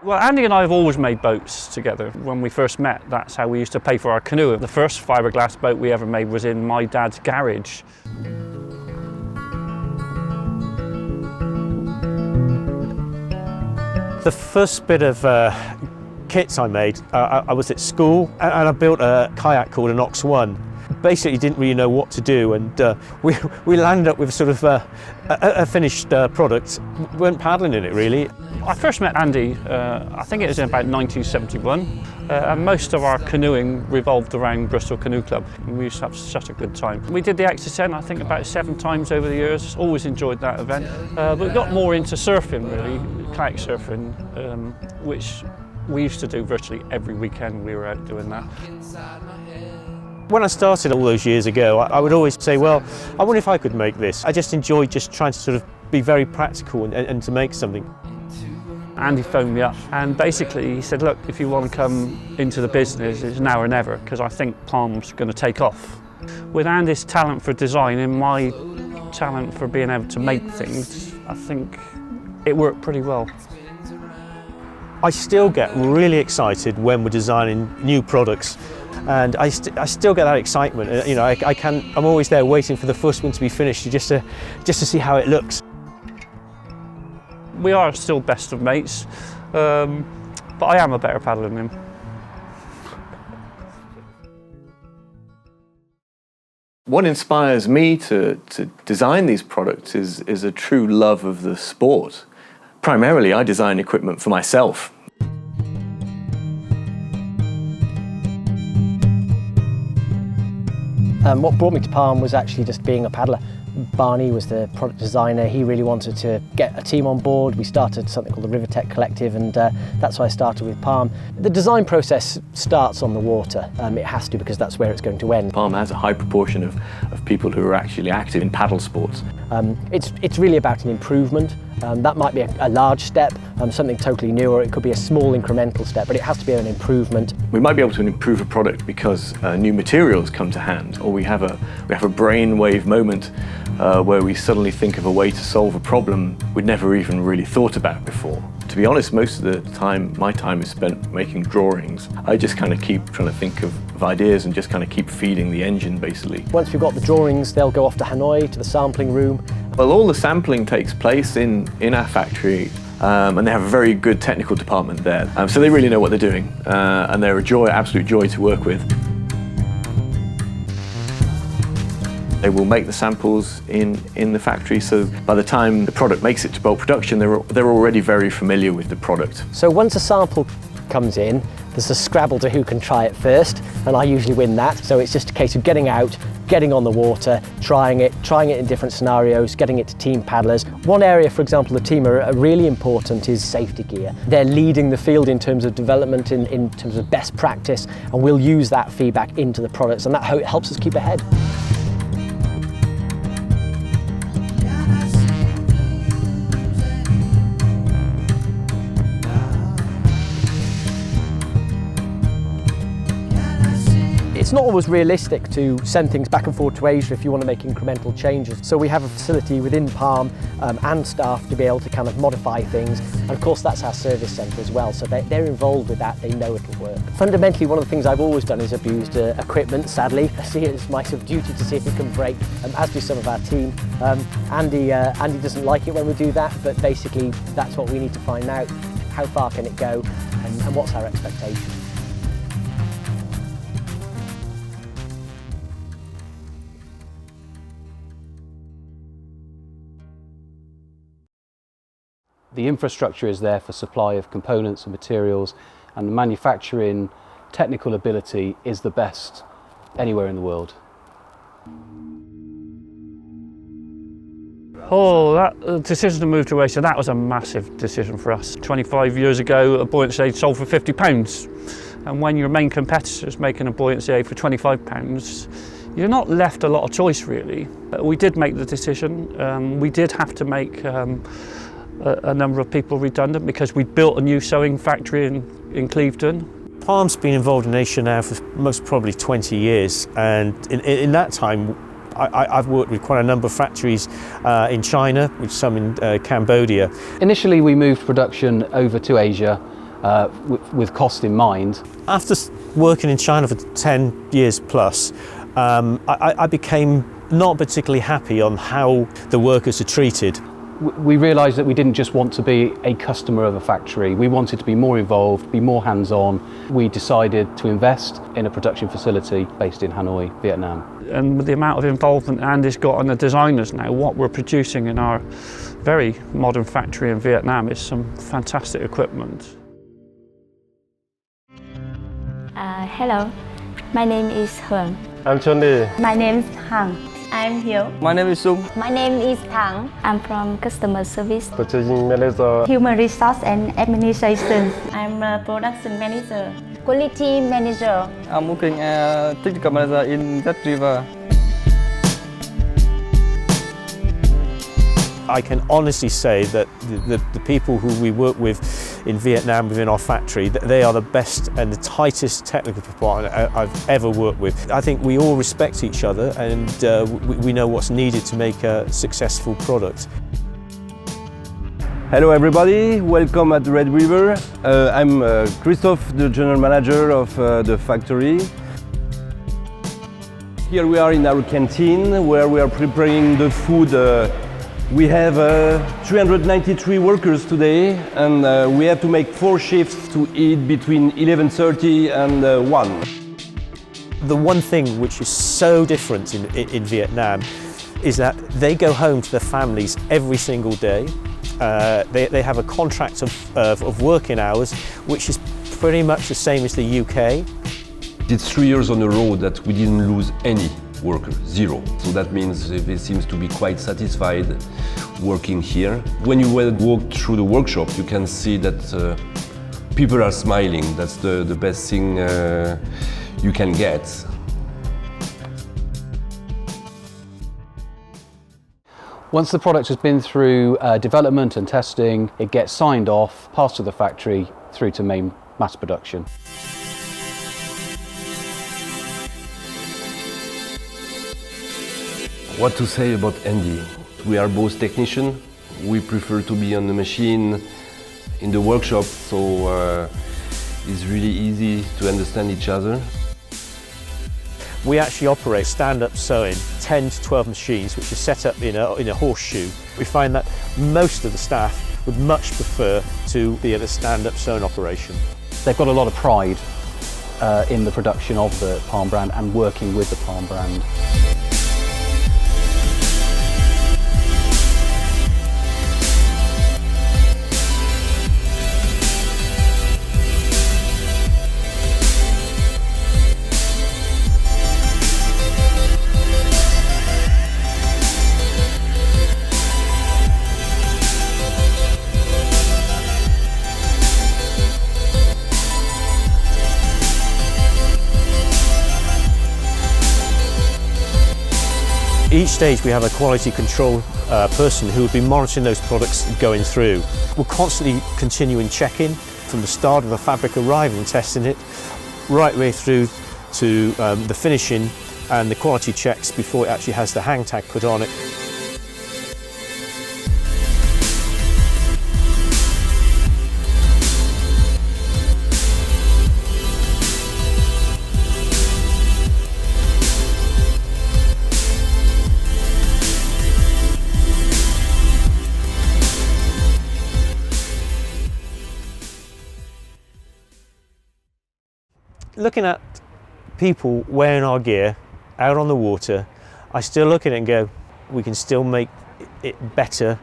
Well, Andy and I have always made boats together. When we first met, that's how we used to pay for our canoe. The first fiberglass boat we ever made was in my dad's garage. The first bit of kits I made, I was at school and I built a kayak called an Ox 1. Basically didn't really know what to do, and we landed up with sort of a finished product. We weren't paddling in it really. I first met Andy, I think it was in about 1971, and most of our canoeing revolved around Bristol Canoe Club. We used to have such a good time. We did the XSN, I think, about 7 times over the years. Always enjoyed that event. But we got more into surfing really, kayak surfing, which we used to do virtually every weekend. We were out doing that. When I started all those years ago, I would always say, well, I wonder if I could make this. I just enjoyed just trying to sort of be very practical and to make something. Andy phoned me up and basically he said, look, if you want to come into the business, it's now or never, because I think Palm's going to take off. With Andy's talent for design and my talent for being able to make things, I think it worked pretty well. I still get really excited when we're designing new products. And I still get that excitement. You know, I'm always there waiting for the first one to be finished, just to see how it looks. We are still best of mates, but I am a better paddler than him. What inspires me to design these products is a true love of the sport. Primarily, I design equipment for myself. What brought me to Palm was actually just being a paddler. Barney was the product designer. He really wanted to get a team on board. We started something called the River Tech Collective, and that's why I started with Palm. The design process starts on the water. It has to, because that's where it's going to end. Palm has a high proportion of people who are actually active in paddle sports. It's really about an improvement. That might be a large step, something totally new, or it could be a small incremental step, but it has to be an improvement. We might be able to improve a product because new materials come to hand, or we have a brainwave moment where we suddenly think of a way to solve a problem we'd never even really thought about before. To be honest, most of the time, my time is spent making drawings. I just kind of keep trying to think of ideas and just kind of keep feeding the engine, basically. Once we've got the drawings, they'll go off to Hanoi, to the sampling room. Well, all the sampling takes place in our factory, and they have a very good technical department there. So they really know what they're doing, and they're a joy, absolute joy to work with. They will make the samples in the factory, so by the time the product makes it to bulk production, they're already very familiar with the product. So once a sample comes in, there's a scrabble to who can try it first, and I usually win that. So it's just a case of getting out, getting on the water, trying it in different scenarios, getting it to team paddlers. One area, for example, the team are really important is safety gear. They're leading the field in terms of development, in terms of best practice, and we'll use that feedback into the products, and that helps us keep ahead. It's not always realistic to send things back and forth to Asia if you want to make incremental changes. So we have a facility within Palm and staff to be able to kind of modify things. And of course that's our service centre as well. So they're involved with that, they know it'll work. Fundamentally, one of the things I've always done is abused equipment, sadly. I see it as my sort of duty to see if it can break, as do some of our team. Andy doesn't like it when we do that, but basically that's what we need to find out. How far can it go and what's our expectation? The infrastructure is there for supply of components and materials, and the manufacturing technical ability is the best anywhere in the world. Oh, that decision to move to Asia, that was a massive decision for us. 25 years ago, a buoyancy aid sold for £50. And when your main competitor is making a buoyancy aid for £25, you're not left a lot of choice, really. We did make the decision. We did have to make a number of people redundant because we built a new sewing factory in Clevedon. Palm's been involved in Asia now for most probably 20 years, and in that time I've worked with quite a number of factories in China, with some in Cambodia. Initially we moved production over to Asia with cost in mind. After working in China for 10 years plus, I became not particularly happy on how the workers are treated. We realised that we didn't just want to be a customer of a factory, we wanted to be more involved, be more hands-on. We decided to invest in a production facility based in Hanoi, Vietnam. And with the amount of involvement Andy's got on the designers now, what we're producing in our very modern factory in Vietnam is some fantastic equipment. Hello, my name is Hương. I'm Johnny. My name is Hằng. I'm Hiếu. My name is Sung. My name is Thắng. I'm from customer service, Purchasing manager. human resource and administration. I'm a production manager, quality manager. I'm working as technical manager in that river. I can honestly say that the people who we work with in Vietnam within our factory, they are the best and the tightest technical department I've ever worked with. I think we all respect each other and we know what's needed to make a successful product. Hello everybody, welcome at Red River. I'm Christophe, the general manager of the factory. Here we are in our canteen where we are preparing the food. We have 393 workers today and we have to make 4 shifts to eat between 11:30 and 1. The one thing which is so different in Vietnam is that they go home to their families every single day. They have a contract of working hours which is pretty much the same as the UK. It's 3 years on a row that we didn't lose any worker, 0. So that means they seem to be quite satisfied working here. When you walk through the workshop, you can see that people are smiling. That's the best thing you can get. Once the product has been through development and testing, it gets signed off, passed to the factory, through to main mass production. What to say about Andy? We are both technicians. We prefer to be on the machine in the workshop, so it's really easy to understand each other. We actually operate stand-up sewing, 10 to 12 machines, which are set up in a horseshoe. We find that most of the staff would much prefer to be at a stand-up sewing operation. They've got a lot of pride in the production of the Palm brand and working with the Palm brand. Each stage we have a quality control person who will be monitoring those products going through. We're constantly continuing checking from the start of the fabric arriving and testing it right way through to the finishing and the quality checks before it actually has the hang tag put on it. Looking at people wearing our gear out on the water, I still look at it and go, we can still make it better.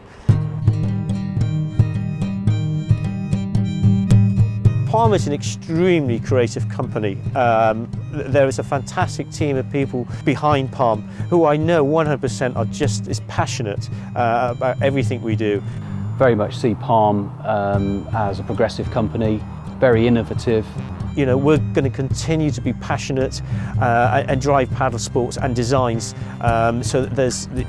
Palm is an extremely creative company. There is a fantastic team of people behind Palm who I know 100% are just as passionate about everything we do. Very much see Palm as a progressive company, very innovative. You know, we're going to continue to be passionate and drive paddle sports and designs so that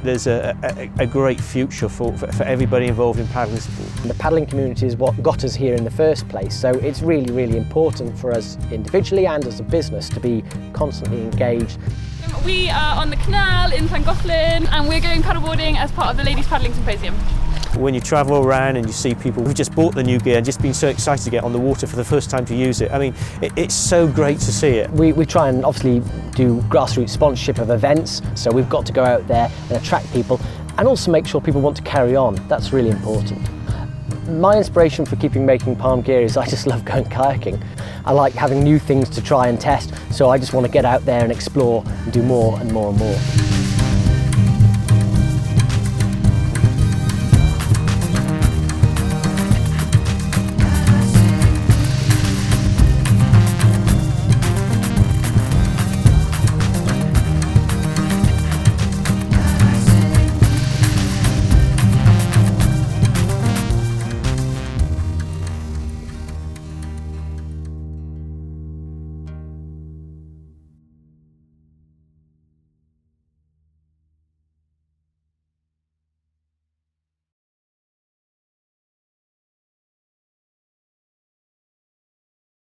there's a great future for everybody involved in paddling sport. The paddling community is what got us here in the first place, so it's really, really important for us individually and as a business to be constantly engaged. We are on the canal in St Gothlin and we're going paddleboarding as part of the Ladies Paddling Symposium. When you travel around and you see people who've just bought the new gear and just been so excited to get on the water for the first time to use it, I mean, it's so great to see it. We try and obviously do grassroots sponsorship of events, so we've got to go out there and attract people and also make sure people want to carry on. That's really important. My inspiration for keeping making palm gear is I just love going kayaking. I like having new things to try and test, so I just want to get out there and explore and do more and more and more.